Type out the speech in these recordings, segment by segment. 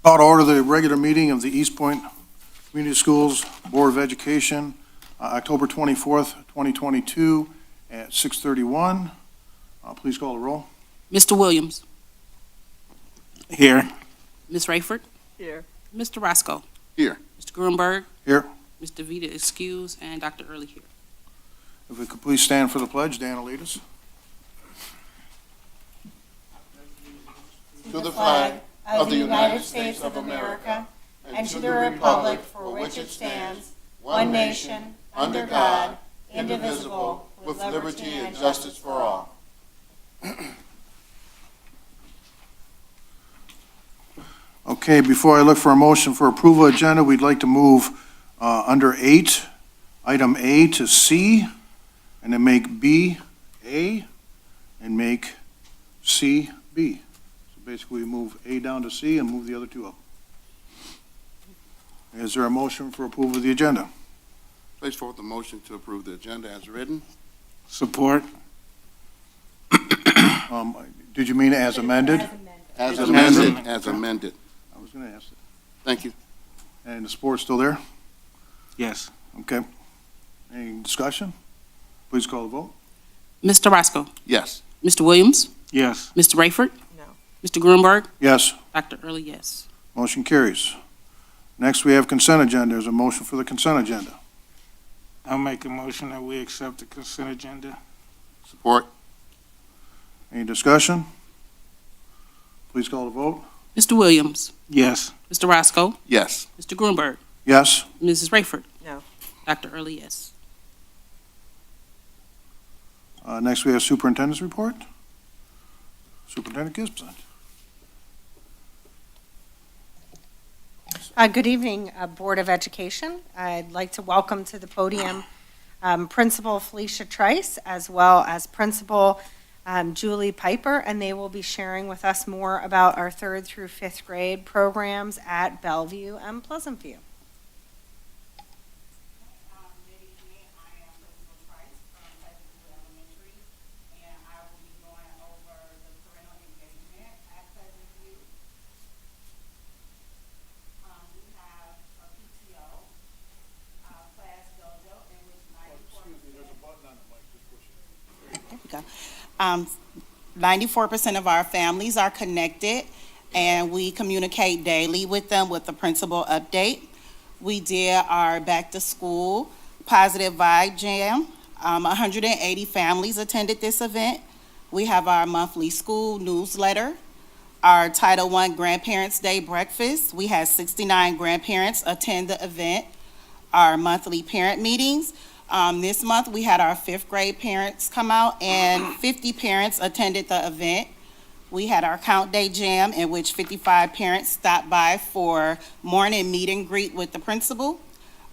Call to order the regular meeting of the Eastpointe Community Schools Board of Education, October 24th, 2022 at 6:31. Please call the roll. Mr. Williams. Here. Ms. Rayford. Here. Mr. Roscoe. Here. Mr. Grunberg. Here. Mr. Vita excused, and Dr. Early here. If we could please stand for the pledge. Dan will lead us. To the flag of the United States of America and to the republic for which it stands, one nation, under God, indivisible, with liberty and justice for all. Okay, before I look for a motion for approval agenda, we'd like to move under 8, item A to C, and then make B A, and make C B. So basically, we move A down to C and move the other two up. Is there a motion for approval of the agenda? Place forth the motion to approve the agenda as written. Support. Did you mean as amended? As As amended. amended. As amended. I was going to ask that. Thank you. And the support's still there? Yes. Okay. Any discussion? Please call the vote. Mr. Roscoe. Yes. Mr. Williams. Yes. Mr. Rayford. No. Mr. Grunberg. Yes. Dr. Early, yes. Motion carries. Next, we have consent agenda. There's a motion for the consent agenda. I'll make a motion that we accept the consent agenda. Support. Any discussion? Please call the vote. Mr. Williams. Yes. Mr. Roscoe. Yes. Mr. Grunberg. Yes. Mrs. Rayford. No. Dr. Early, yes. Next, we have superintendent's report. Superintendent Gibson. Good evening, Board of Education. I'd like to welcome to the podium Principal Felicia Trice, as well as Principal Julie Piper, and they will be sharing with us more about our 3rd through 5th grade programs at Bellevue and Pleasantview. There we go. 94% of our families are connected, and we communicate daily with them with the principal update. We did our back-to-school Positive Vibe Jam. 180 families attended this event. We have our monthly school newsletter, our Title I Grandparents' Day breakfast. We had 69 grandparents attend the event. Our monthly parent meetings. This month, we had our 5th grade parents come out, and 50 parents attended the event. We had our Count Day Jam, in which 55 parents stopped by for morning meet and greet with the principal.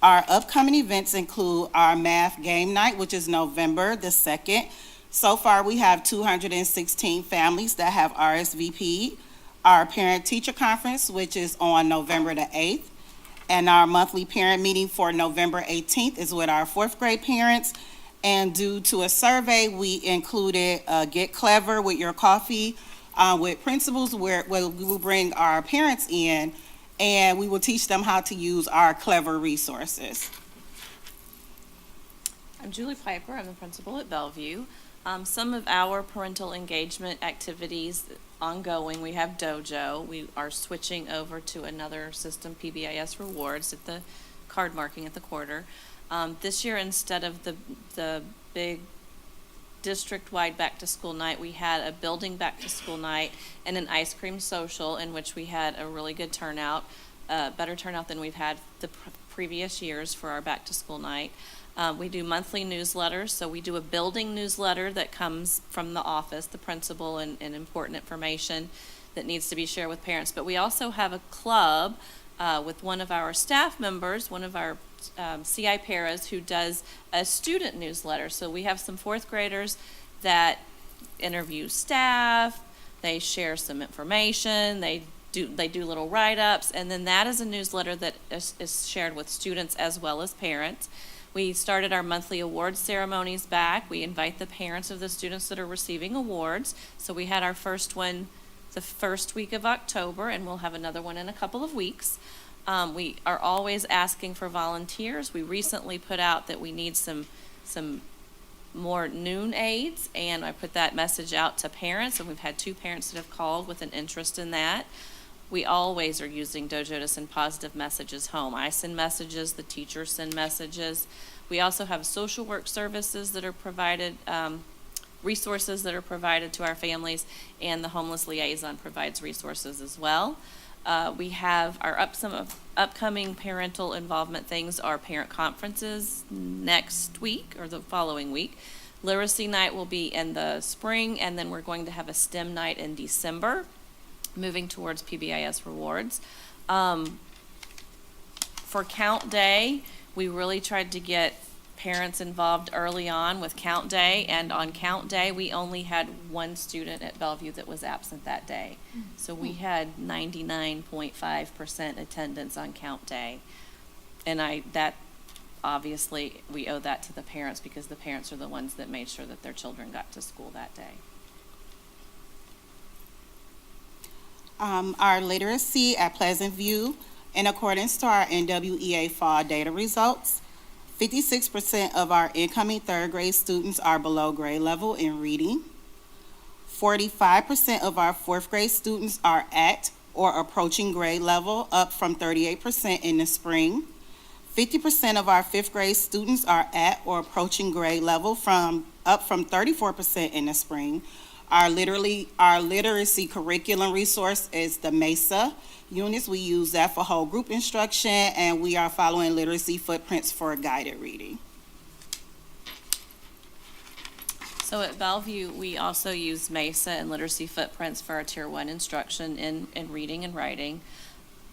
Our upcoming events include our math game night, which is November the 2nd. So far, we have 216 families that have RSVP'd. Our parent-teacher conference, which is on November the 8th. And our monthly parent meeting for November 18th is with our 4th grade parents. And due to a survey, we included Get Clever with Your Coffee with principals, where we will bring our parents in and we will teach them how to use our clever resources. I'm Julie Piper. I'm the principal at Bellevue. Some of our parental engagement activities ongoing, we have Dojo. We are switching over to another system, PBIS Rewards, at the card marking at the quarter. This year, instead of the big district-wide back-to-school night, we had a building back-to-school night and an ice cream social, in which we had a really good turnout, better turnout than we've had the previous years for our back-to-school night. We do monthly newsletters, so we do a building newsletter that comes from the office, the principal, and important information that needs to be shared with parents. But we also have a club with one of our staff members, one of our CI paras, who does a student newsletter. So we have some 4th graders that interview staff, they share some information, they do little write-ups, and then that is a newsletter that is shared with students as well as parents. We started our monthly awards ceremonies back. We invite the parents of the students that are receiving awards. So we had our first one the first week of October, and we'll have another one in a couple of weeks. We are always asking for volunteers. We recently put out that we need some more noon aides, and I put that message out to parents, and we've had 2 parents that have called with an interest in that. We always are using Dojo to send positive messages home. I send messages, the teachers send messages. We also have social work services that are provided, resources that are provided to our families, and the homeless liaison provides resources as well. We have some upcoming parental involvement things are parent conferences next week or the following week. Literacy night will be in the spring, and then we're going to have a STEM night in December, moving towards PBIS rewards. For Count Day, we really tried to get parents involved early on with Count Day, and on Count Day, we only had 1 student at Bellevue that was absent that day. So we had 99.5% attendance on Count Day. And that obviously, we owe that to the parents, because the parents are the ones that made sure that their children got to school that day. Our literacy at Pleasantview, in accordance to our NWEA fall data results, 56% of our incoming third grade students are below grade level in reading. 45% of our fourth grade students are at or approaching grade level, up from 38% in the spring. 50% of our fifth grade students are at or approaching grade level, up from 34% in the spring. Our literacy curriculum resource is the MESA units. We use that for whole group instruction, and we are following literacy footprints for guided reading. So at Bellevue, we also use MESA and literacy footprints for our Tier 1 instruction in reading and writing.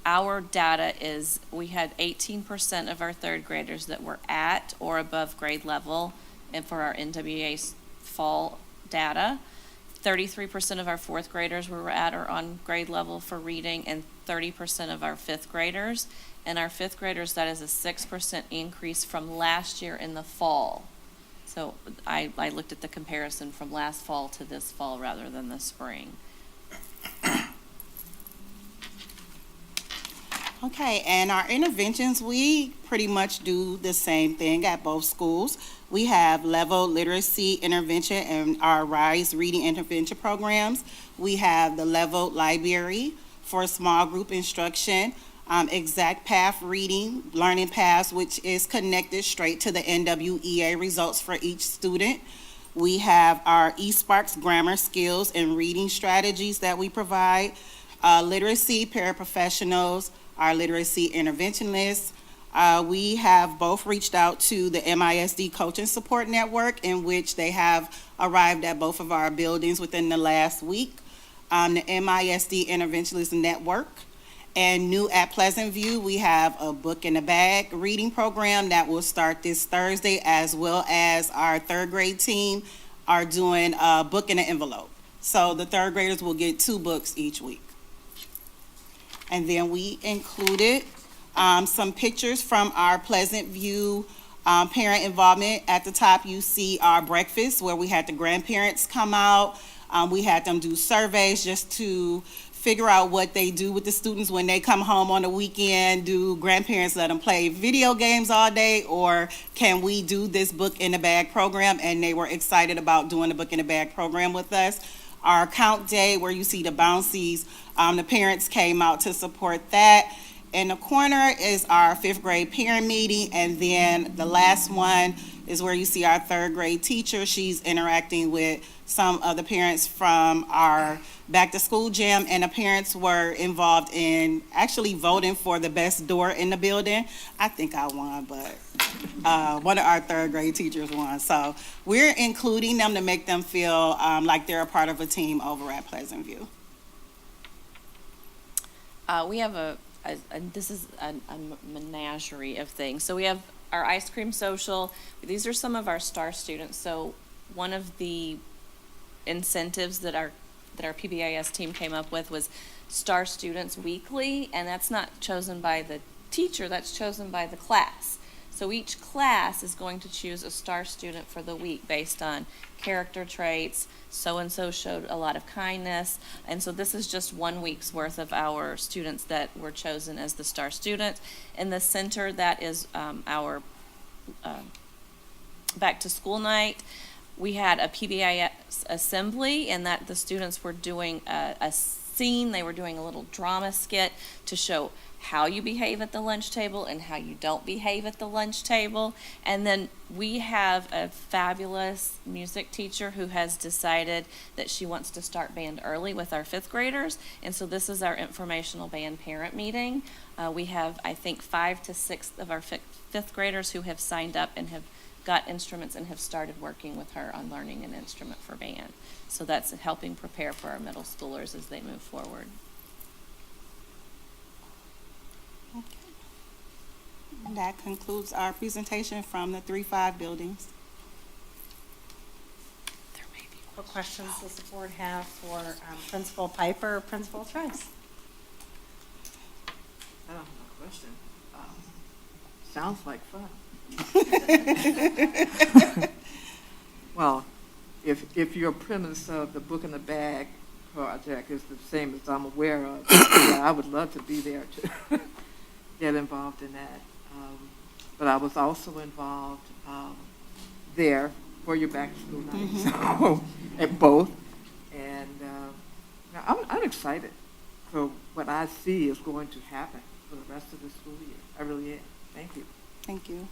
Our data is, we had 18% of our third graders that were at or above grade level, and for our NWEA fall data. 33% of our fourth graders were at or on grade level for reading, and 30% of our fifth graders. And our fifth graders, that is a 6% increase from last year in the fall. So I looked at the comparison from last fall to this fall rather than the spring. Okay, and our interventions, we pretty much do the same thing at both schools. We have level literacy intervention and our RISE reading intervention programs. We have the level library for small group instruction, exact path reading, learning paths, which is connected straight to the NWEA results for each student. We have our eSparks grammar skills and reading strategies that we provide, literacy paraprofessionals, our literacy interventionists. We have both reached out to the MISD Coaching Support Network, in which they have arrived at both of our buildings within the last week. The MISD Interventionist Network. And new at Pleasantview, we have a book in a bag reading program that will start this Thursday, as well as our third grade team are doing a book in an envelope. So the third graders will get 2 books each week. And then we included some pictures from our Pleasantview parent involvement. At the top, you see our breakfast where we had the grandparents come out. We had them do surveys just to figure out what they do with the students when they come home on the weekend. Do grandparents let them play video games all day, or can we do this book in a bag program? And they were excited about doing the book in a bag program with us. Our count day, where you see the bouncies, the parents came out to support that. In the corner is our 5th grade parent meeting, and then the last one is where you see our 3rd grade teacher. She's interacting with some of the parents from our back to school jam, and the parents were involved in actually voting for the best door in the building. I think I won, but one of our 3rd grade teachers won. So we're including them to make them feel like they're a part of a team over at Pleasantview. We have this is a menagerie of things. So we have our ice cream social. These are some of our star students. So one of the incentives that our PBIS team came up with was Star Students Weekly, and that's not chosen by the teacher, that's chosen by the class. So each class is going to choose a star student for the week based on character traits. So-and-so showed a lot of kindness. And so this is just 1 week's worth of our students that were chosen as the star student. In the center, that is our back-to-school night. We had a PBIS assembly, and that the students were doing a scene. They were doing a little drama skit to show how you behave at the lunch table and how you don't behave at the lunch table. And then we have a fabulous music teacher who has decided that she wants to start band early with our fifth graders. And so this is our informational band parent meeting. We have, I think, 5 to 6 of our fifth graders who have signed up and have got instruments and have started working with her on learning an instrument for band. So that's helping prepare for our middle schoolers as they move forward. And that concludes our presentation from the 3-5 buildings. What questions does the board have for Principal Piper or Principal Trice? I don't have a question. Sounds like fun. Well, if your premise of the book in the bag project is the same as I'm aware of, yeah, I would love to be there to get involved in that. But I was also involved there for your back to school night, so at both. And I'm excited for what I see is going to happen for the rest of the school year. I really am. Thank you. Thank you.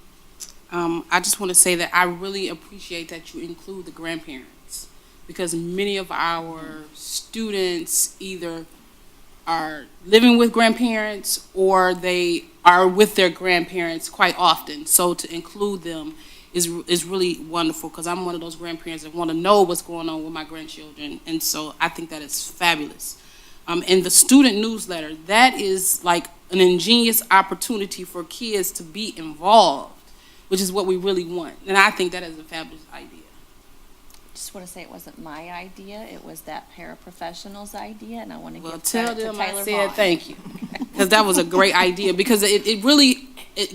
I just want to say that I really appreciate that you include the grandparents, because many of our students either are living with grandparents or they are with their grandparents quite often. So to include them is really wonderful, because I'm one of those grandparents that want to know what's going on with my grandchildren. And so I think that is fabulous. And the student newsletter, that is like an ingenious opportunity for kids to be involved, which is what we really want. And I think that is a fabulous idea. Just want to say it wasn't my idea. It was that paraprofessional's idea, and I want to Well, give tell credit to them I Taylor said Vaughn. thank you, because that was a great idea, because it really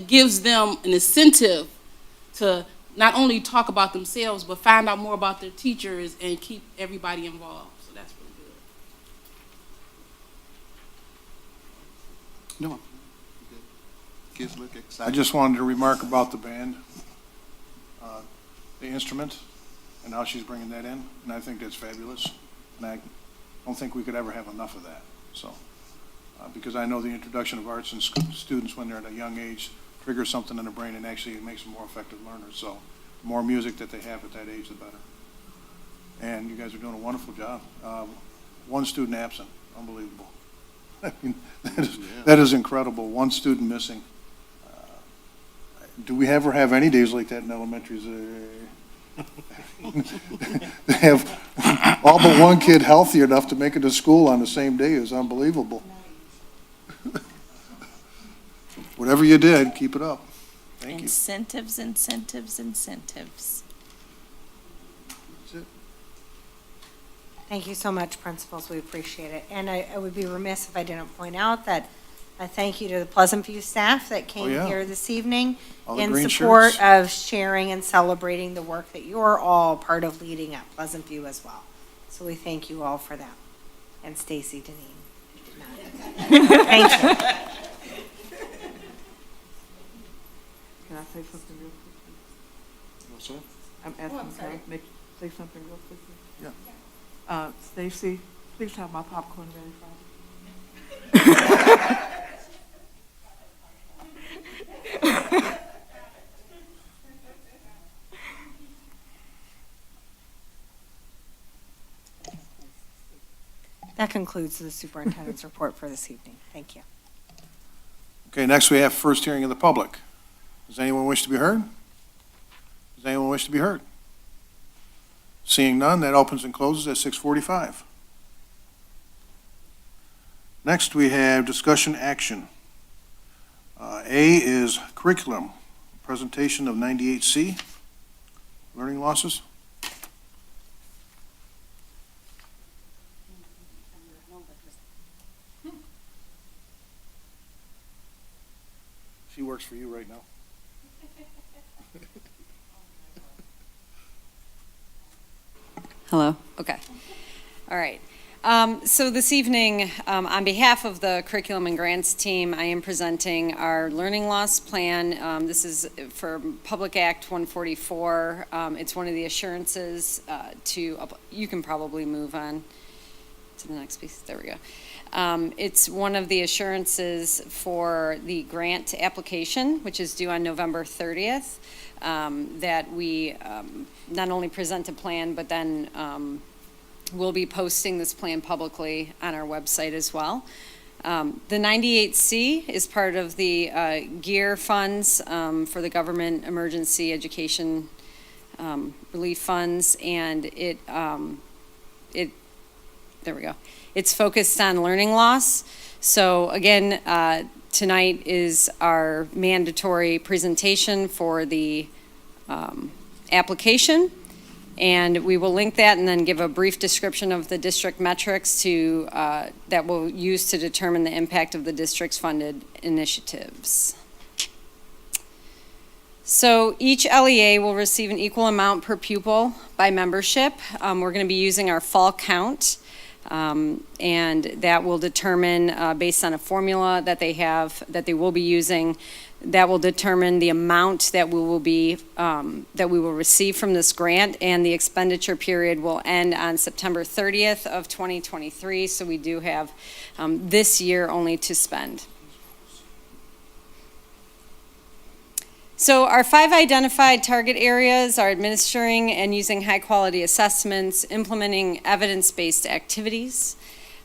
gives them an incentive to not only talk about themselves, but find out more about their teachers and keep everybody involved. So that's really good. No. Kids look I excited. just wanted to remark about the band, the instrument, and how she's bringing that in, and I think that's fabulous. And I don't think we could ever have enough of that, so. Because I know the introduction of arts in students when they're at a young age triggers something in their brain and actually makes them more effective learners. So the more music that they have at that age, the better. And you guys are doing a wonderful job. One student absent, unbelievable. I mean, that is incredible. One student missing. Do we ever have any days like that in elementaries? They have all but one kid healthy enough to make it to school on the same day is unbelievable. Whatever you did, keep it up. Thank you. Incentives, incentives, incentives. That's it. Thank you so much, principals. We appreciate it. And I would be remiss if I didn't point out that a thank you to the Pleasantview staff that came yeah. here this evening All the in green support shirts. of sharing and celebrating the work that you're all part of leading at Pleasantview as well. So we thank you all for that. And Stacy Deneen. Thank you. Can I say something real quickly? What's that? I'm asking, can I say something real quickly? Yeah. Stacy, please have my popcorn ready Friday. That concludes the superintendent's report for this evening. Thank you. Okay, next we have first hearing of the public. Does anyone wish to be heard? Does anyone wish to be heard? Seeing none, that opens and closes at 6:45. Next, we have discussion action. A is curriculum, presentation of 98C, learning losses. She works for you right now. Hello? Okay. All right. So this evening, on behalf of the Curriculum and Grants team, I am presenting our learning loss plan. This is for Public Act 144. It's one of the assurances you can probably move on to the next piece. There we go. It's one of the assurances for the grant application, which is due on November 30th, that we not only present a plan, but then we'll be posting this plan publicly on our website as well. The 98C is part of the GEAR funds for the Government Emergency Education Relief Funds, and there we go. It's focused on learning loss. So again, tonight is our mandatory presentation for the application, and we will link that and then give a brief description of the district metrics that we'll use to determine the impact of the district's funded initiatives. So each LEA will receive an equal amount per pupil by membership. We're going to be using our fall count. And that will determine, based on a formula that they will be using, that will determine the amount that we will receive from this grant, and the expenditure period will end on September 30th of 2023. So we do have this year only to spend. So our 5 identified target areas are administering and using high-quality assessments, implementing evidence-based activities,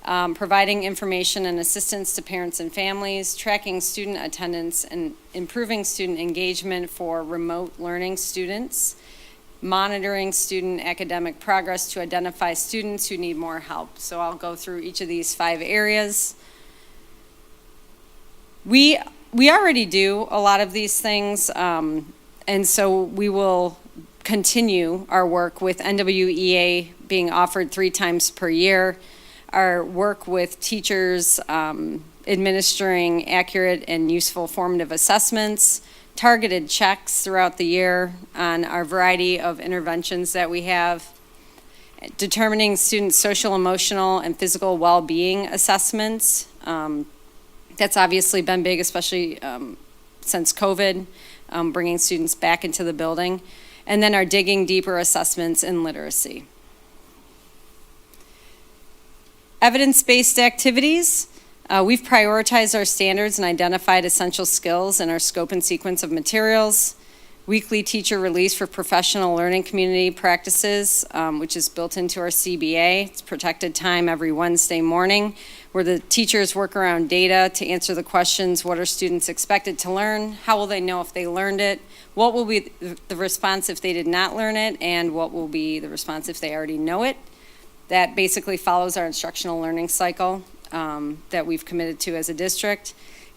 providing information and assistance to parents and families, tracking student attendance, and improving student engagement for remote learning students, monitoring student academic progress to identify students who need more help. So I'll go through each of these 5 areas. We already do a lot of these things, and so we will continue our work with NWEA being offered 3 times per year, our work with teachers administering accurate and useful formative assessments, targeted checks throughout the year on our variety of interventions that we have, determining students' social, emotional, and physical well-being assessments. That's obviously been big, especially since COVID, bringing students back into the building. And then our digging deeper assessments in literacy. Evidence-based activities. We've prioritized our standards and identified essential skills in our scope and sequence of materials. Weekly teacher release for professional learning community practices, which is built into our CBA. It's protected time every Wednesday morning, where the teachers work around data to answer the questions: what are students expected to learn? How will they know if they learned it? What will be the response if they did not learn it? And what will be the response if they already know it? That basically follows our instructional learning cycle that we've committed to as a district.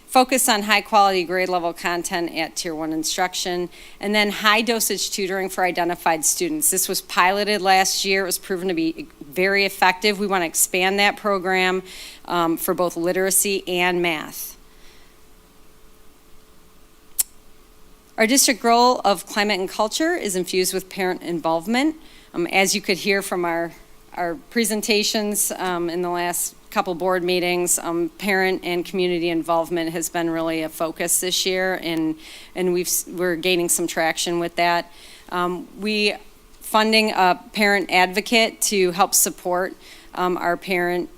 Focus on high quality grade level content at Tier 1 instruction, and then high dosage tutoring for identified students. This was piloted last year. It was proven to be very effective. We want to expand that program for both literacy and math. Our district goal of climate and culture is infused with parent involvement. As you could hear from our presentations in the last couple board meetings, parent and community involvement has been really a focus this year, and we're gaining some traction with that. We funding a parent advocate to help support our parent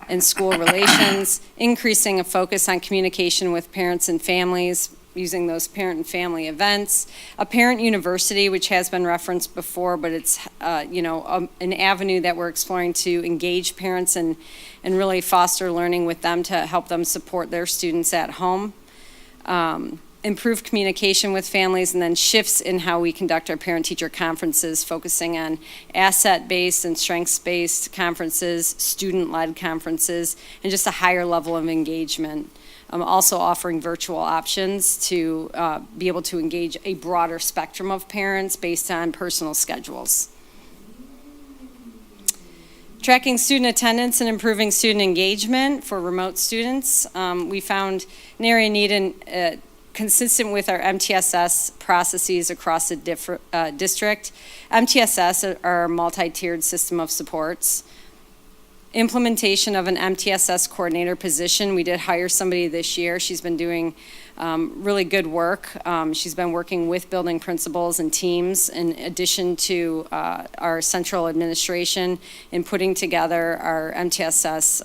and school relations, increasing a focus on communication with parents and families, using those parent and family events. A parent university, which has been referenced before, but it's an avenue that we're exploring to engage parents and really foster learning with them to help them support their students at home. Improve communication with families, and then shifts in how we conduct our parent-teacher conferences, focusing on asset-based and strengths-based conferences, student-led conferences, and just a higher level of engagement. Also offering virtual options to be able to engage a broader spectrum of parents based on personal schedules. Tracking student attendance and improving student engagement for remote students. We found an area need in consistent with our MTSS processes across the district. MTSS are a multi-tiered system of supports. Implementation of an MTSS coordinator position. We did hire somebody this year. She's been doing really good work. She's been working with building principals and teams in addition to our central administration in putting together our MTSS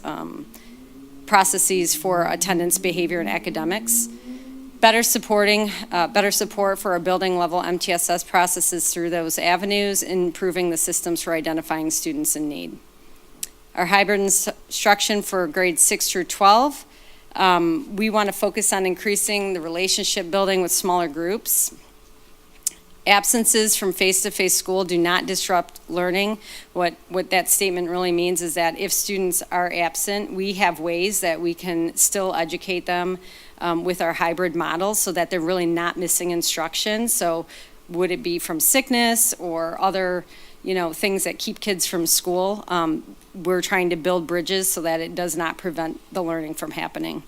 processes for attendance, behavior, and academics. Better support for our building level MTSS processes through those avenues, improving the systems for identifying students in need. Our hybrid instruction for grades 6 through 12, we want to focus on increasing the relationship building with smaller groups. Absences from face-to-face school do not disrupt learning. What that statement really means is that if students are absent, we have ways that we can still educate them with our hybrid model so that they're really not missing instruction. So would it be from sickness or other things that keep kids from school? We're trying to build bridges so that it does not prevent the learning from happening.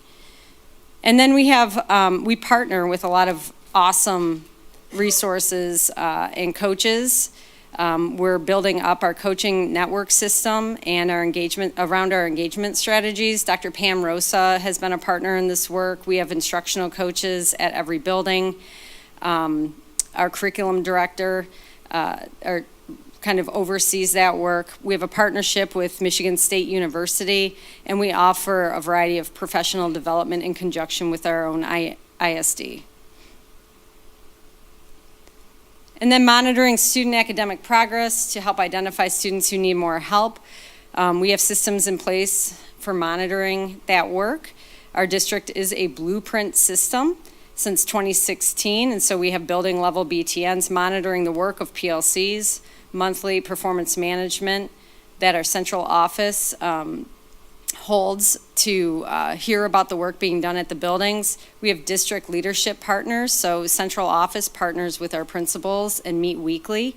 And then we partner with a lot of awesome resources and coaches. We're building up our coaching network system and our engagement strategies. Dr. Pam Rosa has been a partner in this work. We have instructional coaches at every building. Our curriculum director kind of oversees that work. We have a partnership with Michigan State University, and we offer a variety of professional development in conjunction with our own ISD. And then monitoring student academic progress to help identify students who need more help. We have systems in place for monitoring that work. Our district is a blueprint system since 2016, and so we have building level BTNs monitoring the work of PLCs, monthly performance management that our central office holds to hear about the work being done at the buildings. We have district leadership partners, so central office partners with our principals and meet weekly.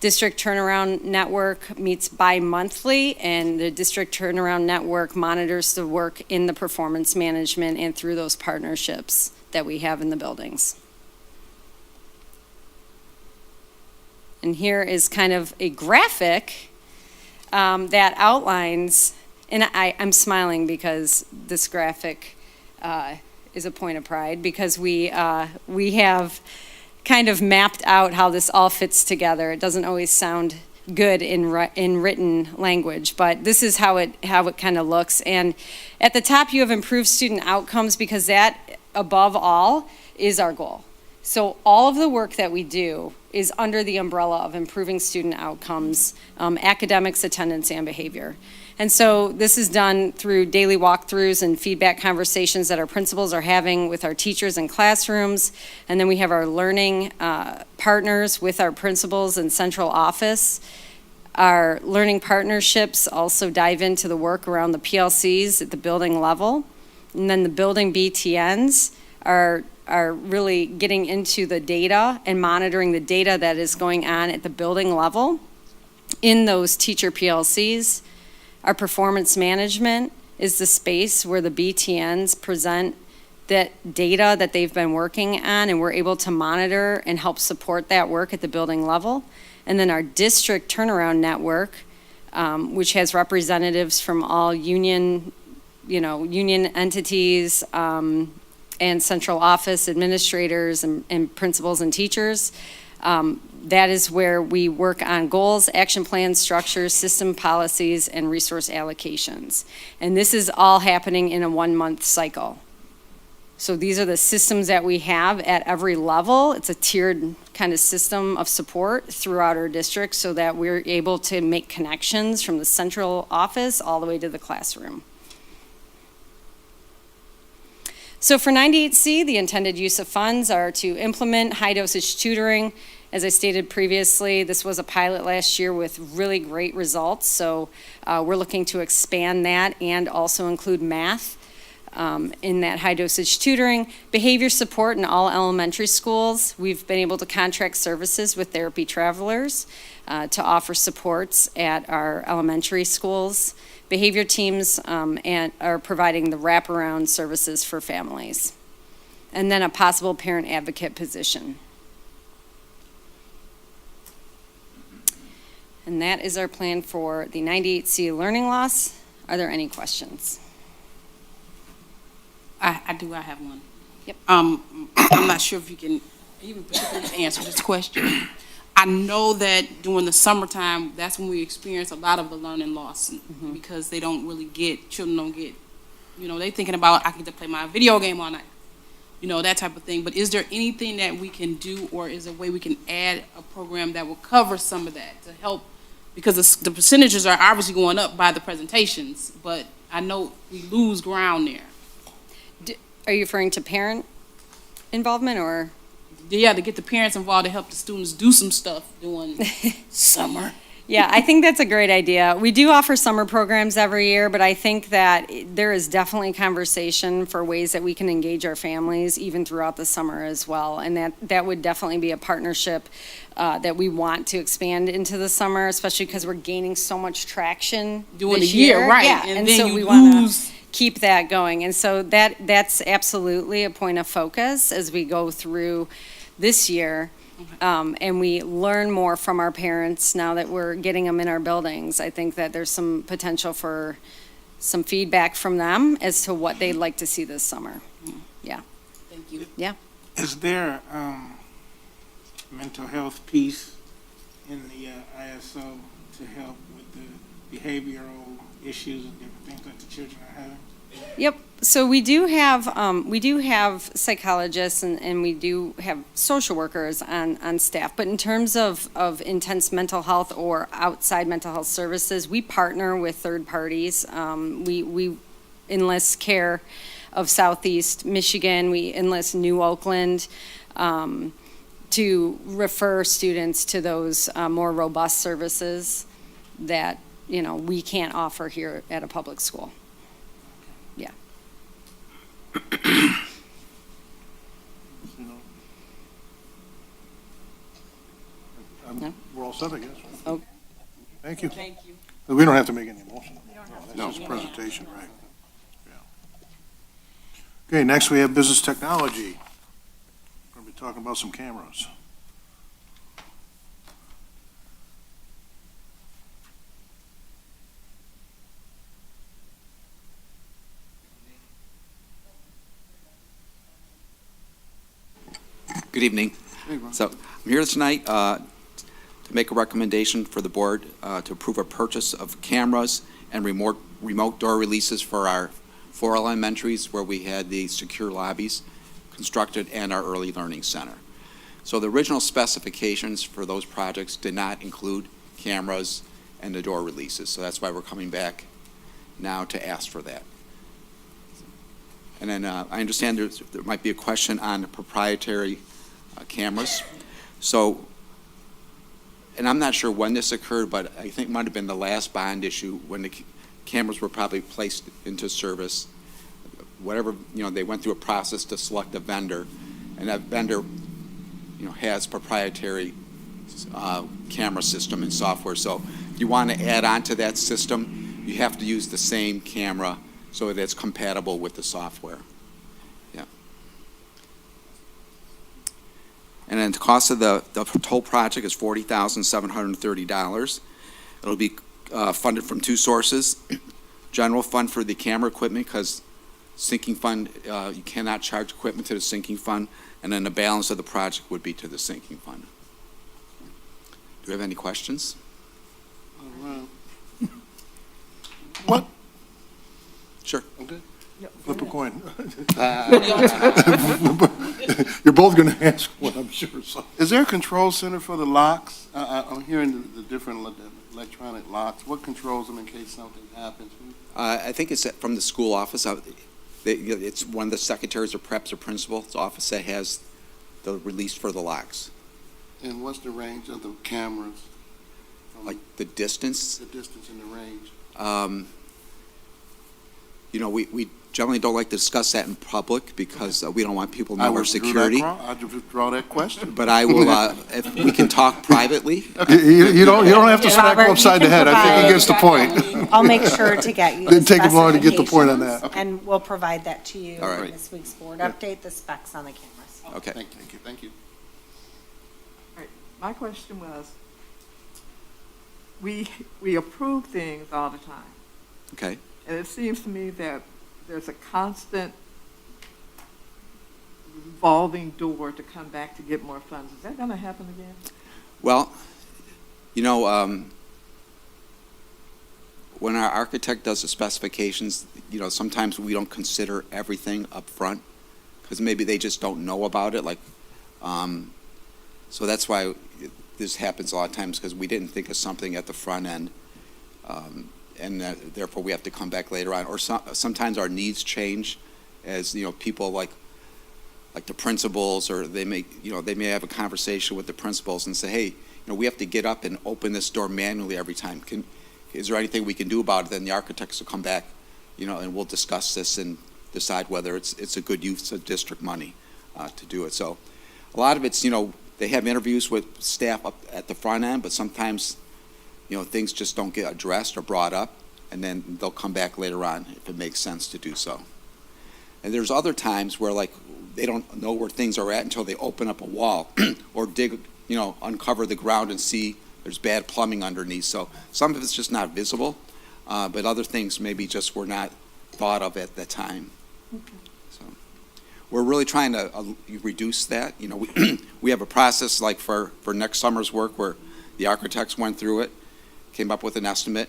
District Turnaround Network meets bi-monthly, and the District Turnaround Network monitors the work in the performance management and through those partnerships that we have in the buildings. And here is kind of a graphic that outlines, and I'm smiling because this graphic is a point of pride, because we have kind of mapped out how this all fits together. It doesn't always sound good in written language, but this is how it kind of looks. And at the top you have improved student outcomes, because that above all is our goal. So all of the work that we do is under the umbrella of improving student outcomes, academics, attendance, and behavior. And so this is done through daily walkthroughs and feedback conversations that our principals are having with our teachers in classrooms. And then we have our learning partners with our principals in central office. Our learning partnerships also dive into the work around the PLCs at the building level. And then the building BTNs are really getting into the data and monitoring the data that is going on at the building level in those teacher PLCs. Our performance management is the space where the BTNs present that data that they've been working on, and we're able to monitor and help support that work at the building level. And then our district turnaround network, which has representatives from all union entities, and central office administrators and principals and teachers. That is where we work on goals, action plans, structures, system policies, and resource allocations. And this is all happening in a 1-month cycle. So these are the systems that we have at every level. It's a tiered kind of system of support throughout our district so that we're able to make connections from the central office all the way to the classroom. So for 98C, the intended use of funds are to implement high-dosage tutoring. As I stated previously, this was a pilot last year with really great results, so we're looking to expand that and also include math in that high-dosage tutoring. Behavior support in all elementary schools. We've been able to contract services with Therapy Travelers to offer supports at our elementary schools. Behavior teams and are providing the wraparound services for families. and then a possible parent advocate position. And that is our plan for the 98C learning loss. Are there any questions? I have one. Yep. I'm not sure if you can even particularly answer this question. I know that during the summertime, that's when we experience a lot of the learning loss because they don't really children don't get, they thinking about, I get to play my video game all night, that type of thing. But is there anything that we can do, or is there a way we can add a program that will cover some of that to help? Because the percentages are obviously going up by the presentations, but I know we lose ground there. Are you referring to parent involvement or? Yeah, to get the parents involved to help the students do some stuff during summer. Yeah, I think that's a great idea. We do offer summer programs every year, but I think that there is definitely conversation for ways that we can engage our families even throughout the summer as well. And that would definitely be a partnership that we want to expand into the summer, especially because we're gaining so much traction During this the year, right. Yeah, And then so you we want lose. to keep that going. And so that's absolutely a point of focus as we go through this year. And we learn more from our parents now that we're getting them in our buildings. I think that there's some potential for some feedback from them as to what they'd like to see this summer. Yeah. Thank you. Yeah. Is there mental health piece in the ISO to help with the behavioral issues and different things that the children are having? Yep. So we do have psychologists and we do have social workers on staff. But in terms of intense mental health or outside mental health services, we partner with third parties. We enlist care of Southeast Michigan. We enlist New Oakland to refer students to those more robust services that we can't offer here at a public school. Yeah. No? We're all set, I guess. Okay. Thank you. Thank you. We don't have to make any motion. No. That's just a presentation, right? Yeah. Okay, next we have business technology. We're going to be talking about some cameras. Good evening. So I'm here tonight to make a recommendation for the board to approve a purchase of cameras and remote door releases for our 4 elementaries where we had the secure lobbies constructed and our early learning center. So the original specifications for those projects did not include cameras and the door releases. So that's why we're coming back now to ask for that. And then I understand there might be a question on proprietary cameras. So, and I'm not sure when this occurred, but I think it might have been the last bond issue when the cameras were probably placed into service. Whatever, they went through a process to select a vendor, and that vendor, has proprietary camera system and software. So if you want to add on to that system, you have to use the same camera so that it's compatible with the software. Yeah. And then the cost of the whole project is $40,730. It'll be funded from 2 sources. General fund for the camera equipment, because sinking fund, you cannot charge equipment to the sinking fund, and then the balance of the project would be to the sinking fund. Do you have any questions? What? Sure. Okay. Flip a coin. You're both going to ask one, I'm sure. So. Is there a control center for the locks? I'm hearing the different electronic locks. What controls them in case something happens? I think it's from the school office. It's one of the secretaries or preps or principal's office that has the release for the locks. And what's the range of the cameras? Like the distance? The distance and the range. generally don't like to discuss that in public because we don't want people to I know our withdrew that security. I withdraw that question. But I will, if we can talk privately. You don't have to smack him Robert, upside you the can head. I think he gets the provide- point. I'll make sure to get you the Didn't take him long to get the point on specifications, that. and we'll provide that to you All right. in this week's board update, the specs on the cameras. Okay. Thank you. My question was, we approve things all the time, Okay. and it seems to me that there's a constant revolving door to come back to get more funds. Is that gonna happen again? Well, you know, when our architect does the specifications, you know, sometimes we don't consider everything up front because maybe they just don't know about it. Like, so that's why this happens a lot of times because we didn't think of something at the front end, and therefore we have to come back later on. Or sometimes our needs change, as you know, people like the principals, or they may have a conversation with the principals and say, hey, you know, we have to get up and open this door manually every time. Is there anything we can do about it? Then the architects will come back, you know, and we'll discuss this and decide whether it's a good use of district money to do it. So a lot of it's, you know, they have interviews with staff up at the front end, but sometimes, you know, things just don't get addressed or brought up, and then they'll come back later on if it makes sense to do so. And there's other times where, like, they don't know where things are at until they open up a wall or dig, you know, uncover the ground and see there's bad plumbing underneath. So some of it's just not visible, but other things maybe just were not thought of at that time. So we're really trying to reduce that. You know, we have a process like for next summer's work where the architects went through it, came up with an estimate.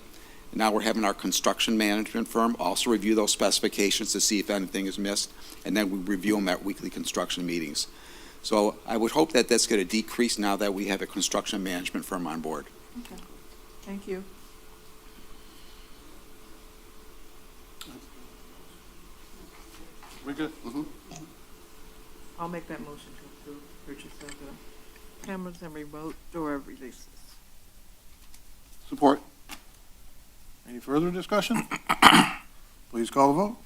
And now we're having our construction management firm also review those specifications to see if anything is missed, and then we review them at weekly construction meetings. So I would hope that that's going to decrease now that we have a construction management firm on board. Okay, thank you. We good? I'll make that motion to approve purchase of the cameras and remote door releases. Support. Any further discussion? Please call the vote.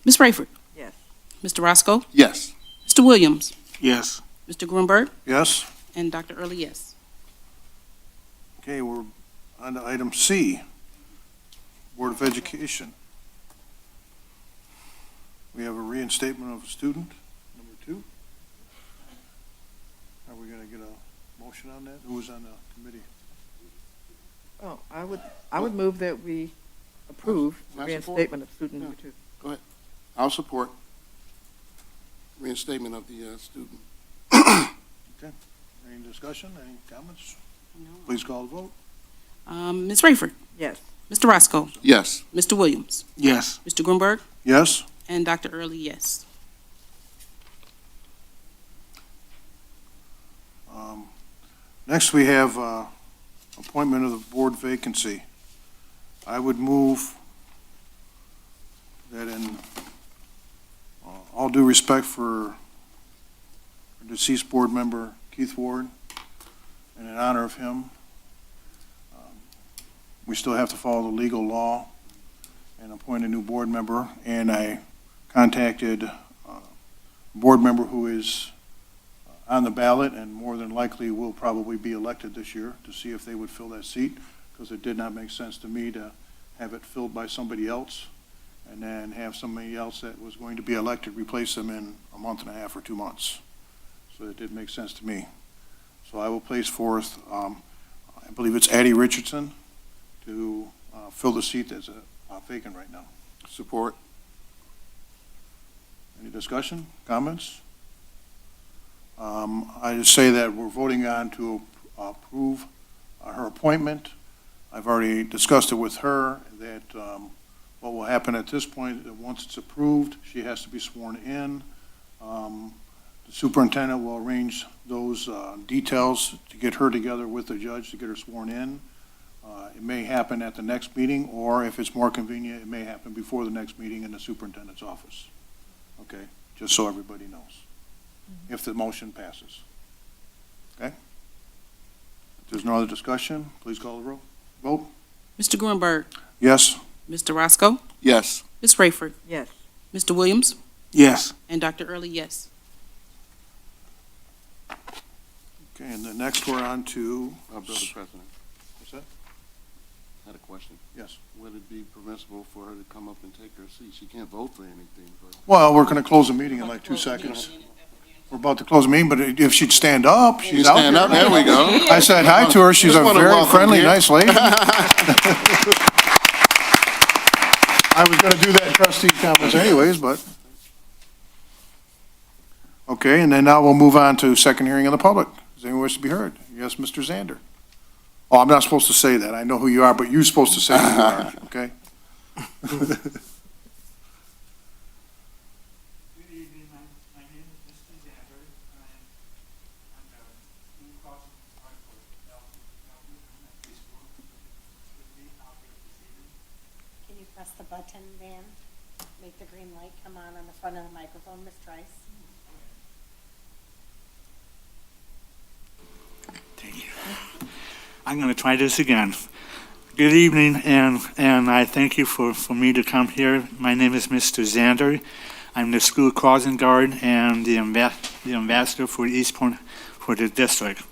Ms. Rayford? Yes. Mr. Roscoe? Yes. Mr. Williams? Yes. Mr. Grunberg? Yes? And Dr. Early, yes. Okay, we're on to item C, Board of Education. We have a reinstatement of a student, number 2. Are we going to get a motion on that? Who was on the committee? Oh, I would move that we approve Can I reinstatement of student number 2. I'll support reinstatement of the student. Any discussion, any comments? Please call the vote. Ms. Rayford? Yes. Mr. Roscoe? Yes. Mr. Williams? Yes. Mr. Grunberg? Yes? And Dr. Early, yes. Next, we have appointment of the board vacancy. I would move that in all due respect for deceased board member Keith Ward, and in honor of him, we still have to follow the legal law and appoint a new board member. And I contacted a board member who is on the ballot and more than likely will probably be elected this year to see if they would fill that seat, because it did not make sense to me to have it filled by somebody else and then have somebody else that was going to be elected replace them in a month and a half or 2 months. So it did make sense to me. So I will place forth, I believe it's Addie Richardson, to fill the seat that's vacant right now. Support. Any discussion, comments? I just say that we're voting on to approve her appointment. I've already discussed it with her that what will happen at this point, that once it's approved, she has to be sworn in. The superintendent will arrange those details to get her together with the judge to get her sworn in. It may happen at the next meeting, or if it's more convenient, it may happen before the next meeting in the superintendent's office. Okay, just so everybody knows, if the motion passes. Okay? If there's no other discussion, please call the roll. Vote. Mr. Grunberg? Yes? Mr. Roscoe? Yes. Ms. Rayford? Yes. Mr. Williams? Yes. And Dr. Early, yes. Okay, and the next we're on to, Brother President, what's that? I had a question. Yes. Would it be permissible for her to come up and take her seat? She can't vote for anything, but. Well, we're going to close the meeting in like 2 seconds. We're about to close the meeting, but if she'd stand up, she's out Stand there. up, there we go. I said hi to her. She's Just a wanna very welcome friendly, here. nice lady. I was going to do that in trustee comments anyways, but. Okay, and then now we'll move on to second hearing of the public. Does anyone wish to be heard? Yes, Mr. Zander. Oh, I'm not supposed to say that. I know who you are, but you're supposed to say who you are, okay? Good evening, my name is Mr. Zander. I'm the school crossing guard for Pleasantview Elementary School. With me out here this evening. Can you press the button, Dan? Make the green light come on the front of the microphone, Ms. Trice? Thank you. I'm going to try this again. Good evening, and I thank you for me to come here. My name is Mr. Zander. I'm the school crossing guard and the ambassador for Eastpointe for the district.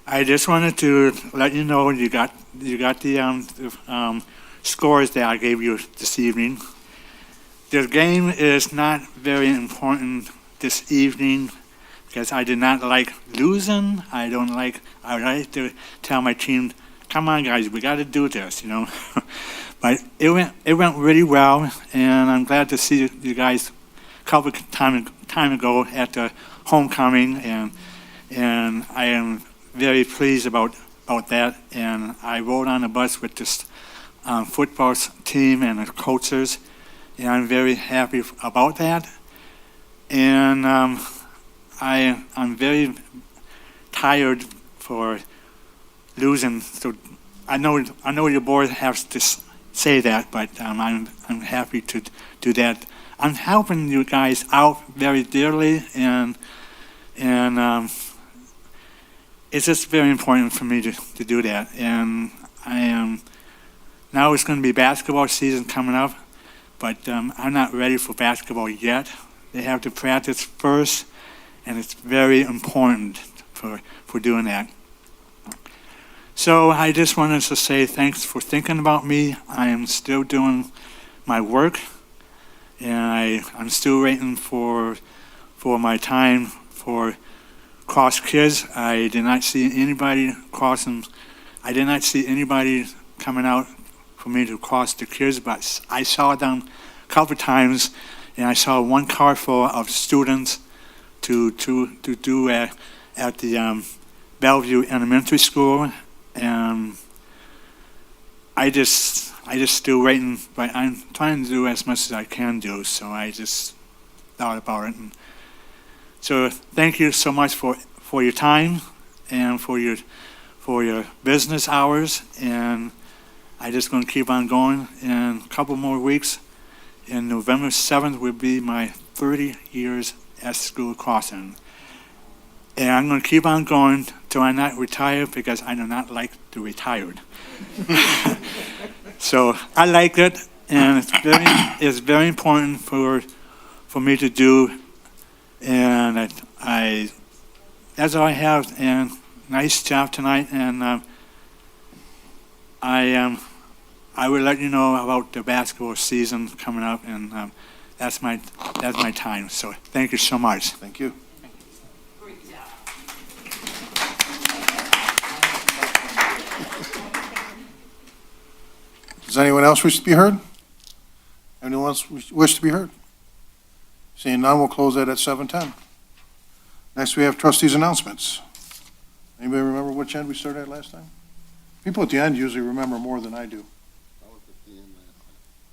I just wanted to let you know you got the scores that I gave you this evening. The game is not very important this evening because I did not like losing. I like to tell my team, come on guys, we got to do this, But it went really well, and I'm glad to see you guys a couple of time ago at the homecoming, and I am very pleased about that. And I rode on the bus with this football team and the coaches, and I'm very happy about that. And I'm very tired for losing. So I know your board has to say that, but I'm happy to do that. I'm helping you guys out very dearly, and it's just very important for me to do that. And I am now it's going to be basketball season coming up, but I'm not ready for basketball yet. They have to practice first, and it's very important for doing that. So I just wanted to say thanks for thinking about me. I am still doing my work, and I'm still waiting for my time for cross kids. I did not see anybody crossing. I did not see anybody coming out for me to cross the kids, but I saw them a couple times, and I saw one car full of students to do at the Bellevue Elementary School, and I just still waiting, but I'm trying to do as much as I can do. So I just thought about it, and so thank you so much for your time and for your business hours, and I just going to keep on going. In a couple more weeks, in November 7th will be my 30 years at school crossing. And I'm going to keep on going till I not retire, because I do not like to retire. So I like it, and it's very important for me to do. And that's all I have. And nice job tonight. And I will let you know about the basketball season coming up, and that's my time. So thank you so much. Thank you. Does anyone else wish to be heard? Anyone else wish to be heard? Seeing none, we'll close that at 7:10. Next, we have trustees' announcements. Anybody remember which end we started at last time? People at the end usually remember more than I do.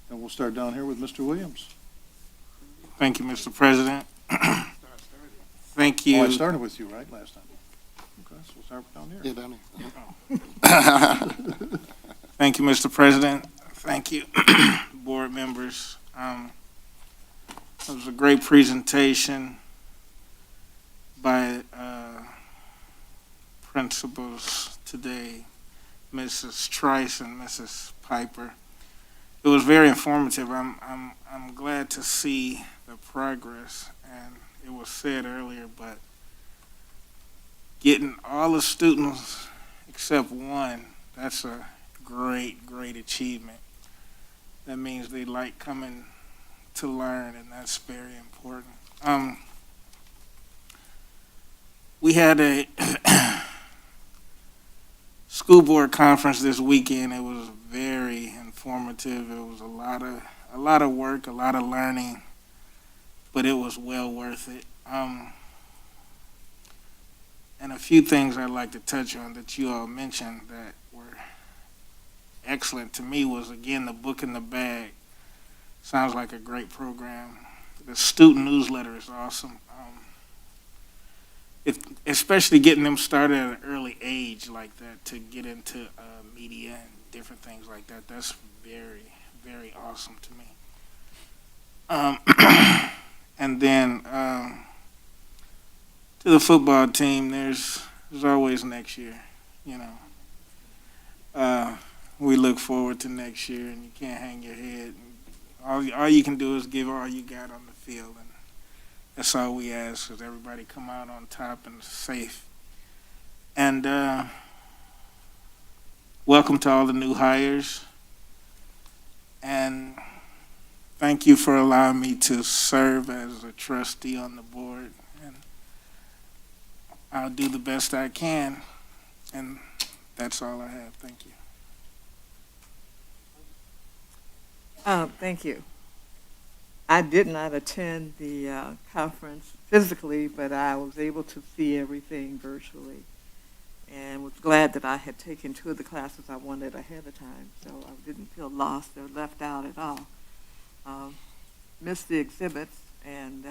And we'll start down here with Mr. Williams. Thank you, Mr. President. Thank you. Oh, I started with you, right, last time? Okay, so we'll start down here. Yeah, down here. Thank you, Mr. President. Thank you, board members. It was a great presentation by principals today, Mrs. Trice and Mrs. Piper. it was very informative. I'm glad to see the progress, and it was said earlier, but getting all the students except one, that's a great, great achievement. That means they like coming to learn, and that's very important. We had a school board conference this weekend. It was very informative. It was a lot of work, a lot of learning, but it was well worth it. And a few things I'd like to touch on that you all mentioned that were excellent to me was, again, the book in the bag. Sounds like a great program. The student newsletter is awesome. Especially getting them started at an early age like that to get into media and different things like that. That's very, very awesome to me. And then to the football team, there's always next year, you know. We look forward to next year, and you can't hang your head. All you can do is give all you got on the field, and that's all we ask, is everybody come out on top and safe. And welcome to all the new hires. And thank you for allowing me to serve as a trustee on the board. And I'll do the best I can. And that's all I have. Thank you. Thank you. I did not attend the conference physically, but I was able to see everything virtually, and was glad that I had taken 2 of the classes I wanted ahead of time, so I didn't feel lost or left out at all. Missed the exhibits and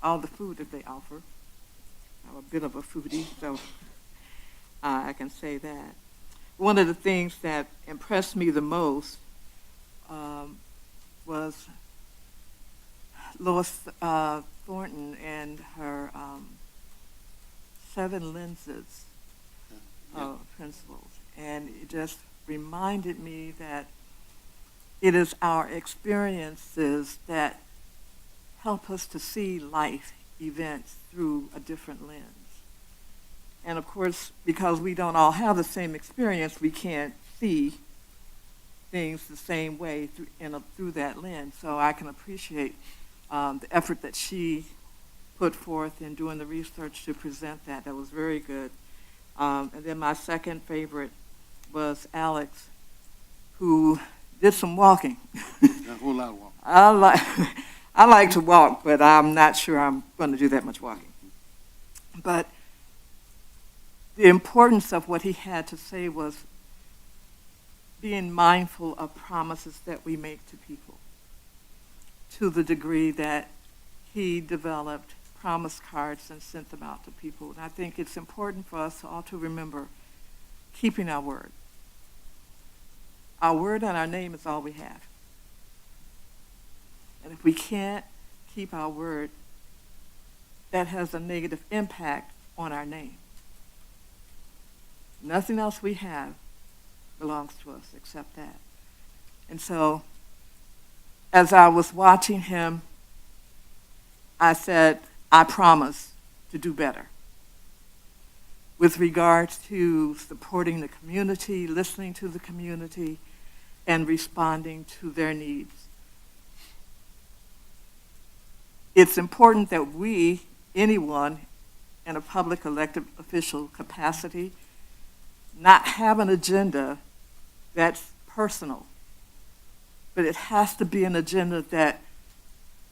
all the food that they offer. I'm a bit of a foodie, so I can say that. One of the things that impressed me the most was Lois Thornton and her 7 lenses principles. And it just reminded me that it is our experiences that help us to see life events through a different lens. And of course, because we don't all have the same experience, we can't see things the same way through that lens. So I can appreciate the effort that she put forth in doing the research to present that. That was very good. And then my second favorite was Alex, who did some walking. A whole lot of walking. I like to walk, but I'm not sure I'm going to do that much walking. But the importance of what he had to say was being mindful of promises that we make to people, to the degree that he developed promise cards and sent them out to people. And I think it's important for us all to remember keeping our word. Our word and our name is all we have. And if we can't keep our word, that has a negative impact on our name. Nothing else we have belongs to us except that. And so, as I was watching him, I said, I promise to do better with regards to supporting the community, listening to the community, and responding to their needs. It's important that we, anyone in a public elected official capacity, not have an agenda that's personal, but it has to be an agenda that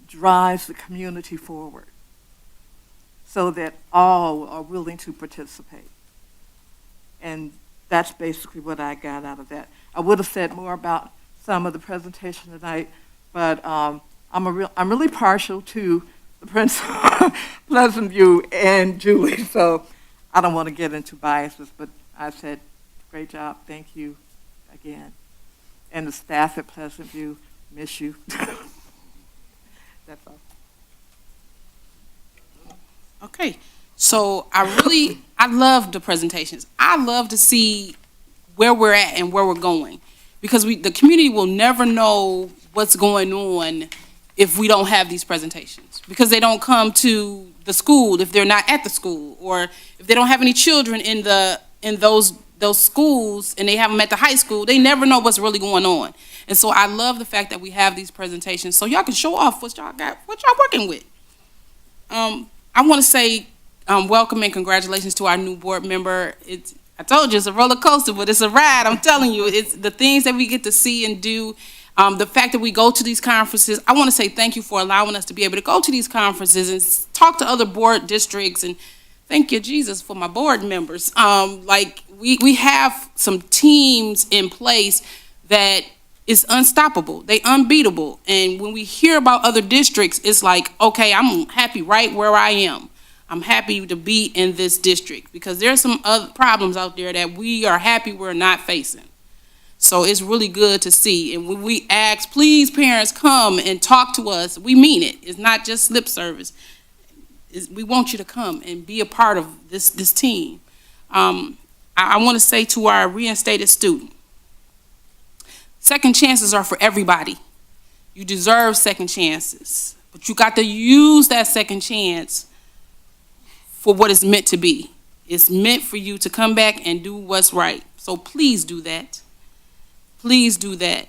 drives the community forward so that all are willing to participate. And that's basically what I got out of that. I would have said more about some of the presentation tonight, but I'm really partial to the principal, Pleasantview and Julie, so I don't want to get into biases, but I said, great job, thank you again. And the staff at Pleasantview, miss you. That's all. Okay, so I love the presentations. I love to see where we're at and where we're going, because the community will never know what's going on if we don't have these presentations, because they don't come to the school if they're not at the school, or if they don't have any children in those schools and they have them at the high school, they never know what's really going on. And so I love the fact that we have these presentations so y'all can show off what y'all got, what y'all working with. I want to say welcome and congratulations to our new board member. I told you it's a roller coaster, but it's a ride. I'm telling you, it's the things that we get to see and do. The fact that we go to these conferences, I want to say thank you for allowing us to be able to go to these conferences and talk to other board districts, and thank you, Jesus, for my board members. We have some teams in place that is unstoppable. They unbeatable. And when we hear about other districts, it's like, okay, I'm happy right where I am. I'm happy to be in this district, because there's some other problems out there that we are happy we're not facing. So it's really good to see. And when we ask, please, parents, come and talk to us, we mean it. It's not just lip service. We want you to come and be a part of this team. I want to say to our reinstated student, second chances are for everybody. You deserve second chances, but you got to use that second chance for what it's meant to be. It's meant for you to come back and do what's right. So please do that. Please do that.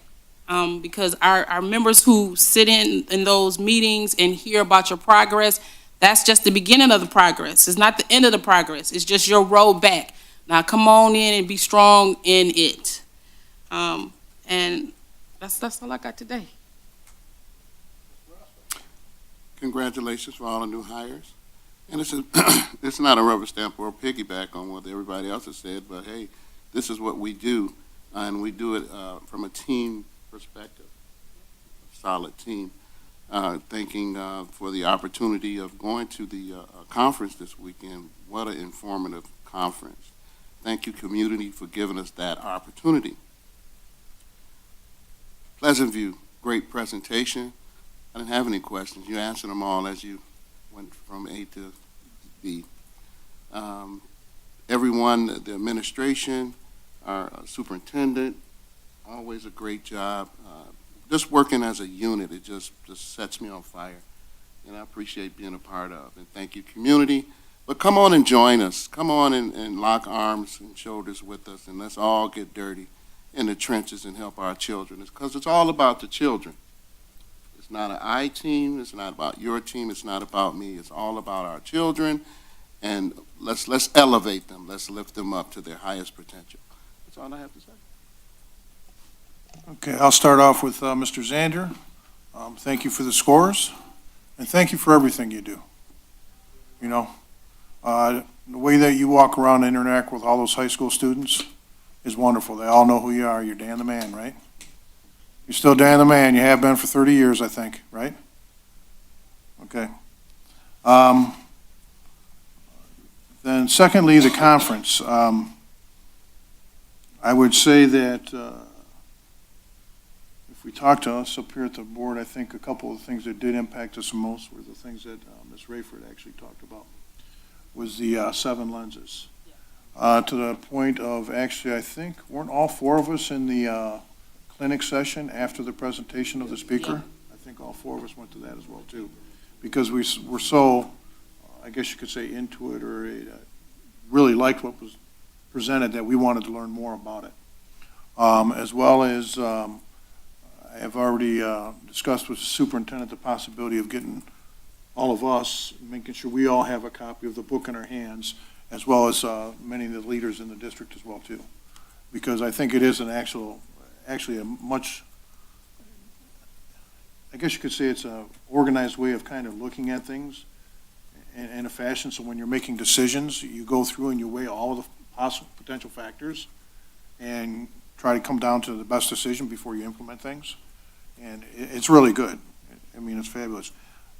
Because our members who sit in those meetings and hear about your progress, that's just the beginning of the progress. It's not the end of the progress. It's just your road back. Now come on in and be strong in it. And that's all I got today. Congratulations for all the new hires. And it's not a rubber stamp or a piggyback on what everybody else has said, but hey, this is what we do, and we do it from a team perspective, a solid team. Thanking for the opportunity of going to the conference this weekend. What an informative conference. Thank you, community, for giving us that opportunity. Pleasantview, great presentation. I didn't have any questions. You answered them all as you went from A to B. Everyone, the administration, our superintendent, always a great job. Just working as a unit, it just sets me on fire. And I appreciate being a part of. And thank you, community. But come on and join us. Come on and lock arms and shoulders with us, and let's all get dirty in the trenches and help our children. Because it's all about the children. It's not an I team. It's not about your team. It's not about me. It's all about our children. And let's elevate them. Let's lift them up to their highest potential. That's all I have to say. Okay, I'll start off with Mr. Zander. Thank you for the scores, and thank you for everything you do. You know, the way that you walk around and interact with all those high school students is wonderful. They all know who you are. You're Dan the Man, right? You're still Dan the Man. You have been for 30 years, I think, right? Okay. Then secondly, the conference. I would say that if we talk to us up here at the board, I think a couple of things that did impact us the most were the things that Ms. Rayford actually talked about, was the 7 lenses. To the point of, actually, I think, weren't all 4 of us in the clinic session after the presentation of the speaker? I think all 4 of us went to that as well, too. Because we were so, I guess you could say, into it, or really liked what was presented, that we wanted to learn more about it. As well as, I have already discussed with the superintendent the possibility of getting all of us, making sure we all have a copy of the book in our hands, as well as many of the leaders in the district as well, too. Because I think it is actually a much, I guess you could say it's a organized way of kind of looking at things in a fashion, so when you're making decisions, you go through and you weigh all of the possible potential factors and try to come down to the best decision before you implement things. And it's really good. I mean, it's fabulous.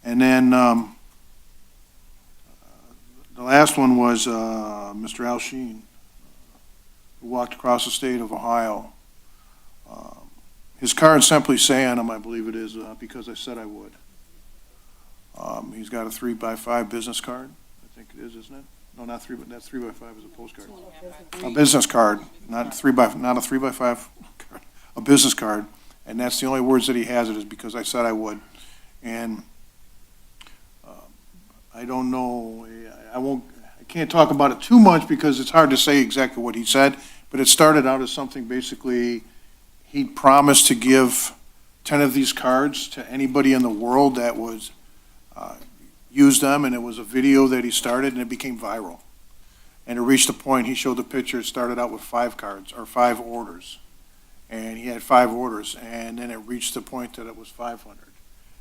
And then the last one was Mr. Al Sheen, who walked across the state of Ohio. His cards simply say on them, I believe it is, because I said I would. He's got a 3x5 business card. I think it is, isn't it? No, not 3, but that 3x5 is a postcard. A business card, not a 3x5 card. a business card, and that's the only words that he has it is because I said I would. And I don't know, I can't talk about it too much because it's hard to say exactly what he said, but it started out as something basically, he promised to give 10 of these cards to anybody in the world that was, used them, and it was a video that he started, and it became viral. And it reached a point, he showed the picture, it started out with 5 cards, or 5 orders. And he had 5 orders, and then it reached the point that it was 500.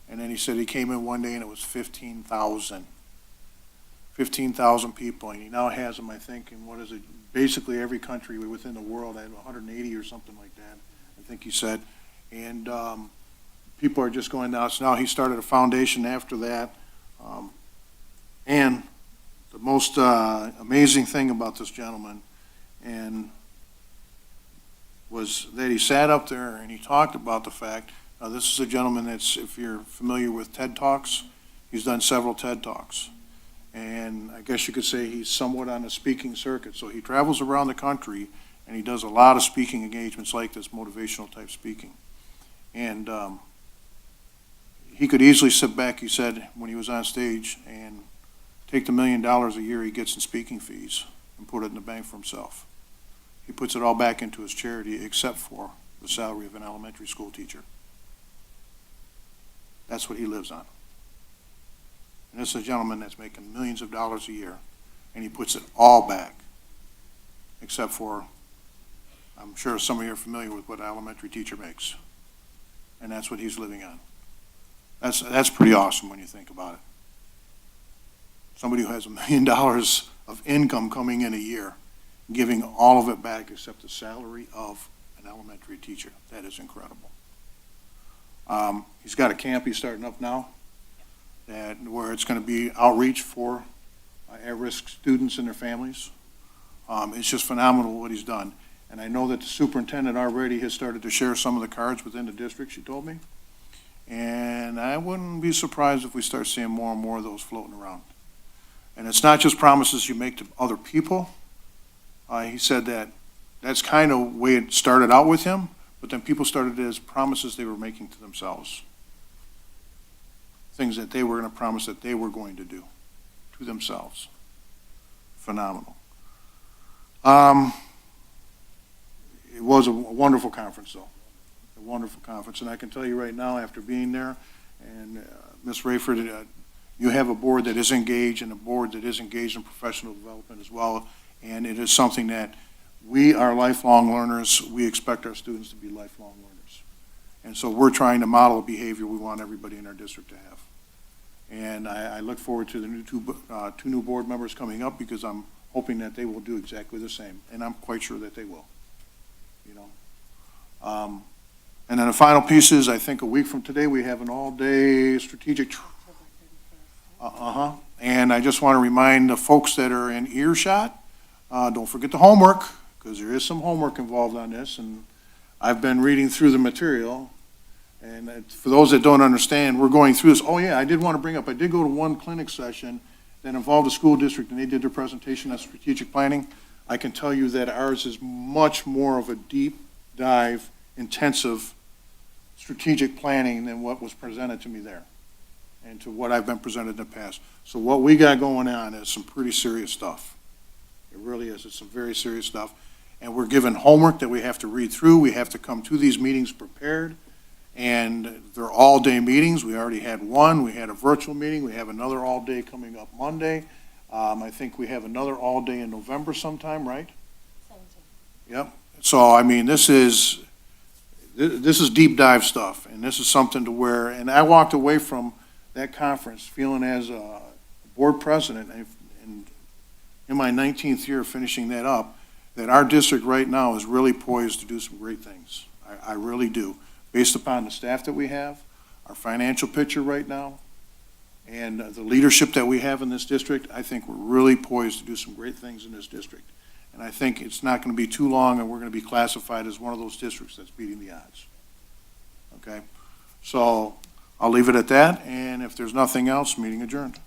And then he said he came in one day and it was 15,000. 15,000 people, and he now has them, I think, in what is it, basically every country within the world, I have 180 or something like that, I think he said. And people are just going nuts. Now he started a foundation after that. And the most amazing thing about this gentleman was that he sat up there and he talked about the fact, this is a gentleman that's, if you're familiar with TED Talks, he's done several TED Talks. And I guess you could say he's somewhat on a speaking circuit. So he travels around the country and he does a lot of speaking engagements like this, motivational type speaking. And he could easily sit back, he said, when he was on stage, and take the $1 million a year he gets in speaking fees and put it in the bank for himself. He puts it all back into his charity except for the salary of an elementary school teacher. That's what he lives on. And this is a gentleman that's making millions of dollars a year, and he puts it all back, except for, I'm sure some of you are familiar with what an elementary teacher makes, and that's what he's living on. That's pretty awesome when you think about it. Somebody who has $1 million of income coming in a year, giving all of it back except the salary of an elementary teacher. That is incredible. He's got a camp he's starting up now, where it's going to be outreach for at-risk students and their families. It's just phenomenal what he's done. And I know that the superintendent already has started to share some of the cards within the district, she told me. And I wouldn't be surprised if we start seeing more and more of those floating around. And it's not just promises you make to other people. He said that that's kind of the way it started out with him, but then people started as promises they were making to themselves. Things that they were going to promise that they were going to do to themselves. Phenomenal. It was a wonderful conference, though. A wonderful conference. And I can tell you right now, after being there, and Ms. Rayford, you have a board that is engaged and a board that is engaged in professional development as well. And it is something that we are lifelong learners. We expect our students to be lifelong learners. And so we're trying to model a behavior we want everybody in our district to have. And I look forward to the new two new board members coming up because I'm hoping that they will do exactly the same. And I'm quite sure that they will. You know. And then the final piece is, I think a week from today, we have an all-day strategic. And I just want to remind the folks that are in earshot, don't forget the homework, because there is some homework involved on this. And I've been reading through the material. And for those that don't understand, we're going through this. Oh, yeah, I did want to bring up, I did go to one clinic session that involved a school district, and they did their presentation on strategic planning. I can tell you that ours is much more of a deep dive, intensive strategic planning than what was presented to me there and to what I've been presented in the past. So what we got going on is some pretty serious stuff. It really is. It's some very serious stuff. And we're given homework that we have to read through. We have to come to these meetings prepared. And they're all-day meetings. We already had one. We had a virtual meeting. We have another all-day coming up Monday. I think we have another all-day in November sometime, right? 17. Yep. So, I mean, this is deep dive stuff, and this is something to where, and I walked away from that conference feeling as a board president, and in my 19th year finishing that up, that our district right now is really poised to do some great things. I really do. Based upon the staff that we have, our financial picture right now, and the leadership that we have in this district, I think we're really poised to do some great things in this district. And I think it's not going to be too long and we're going to be classified as one of those districts that's beating the odds. Okay? So I'll leave it at that, and if there's nothing else, meeting adjourned.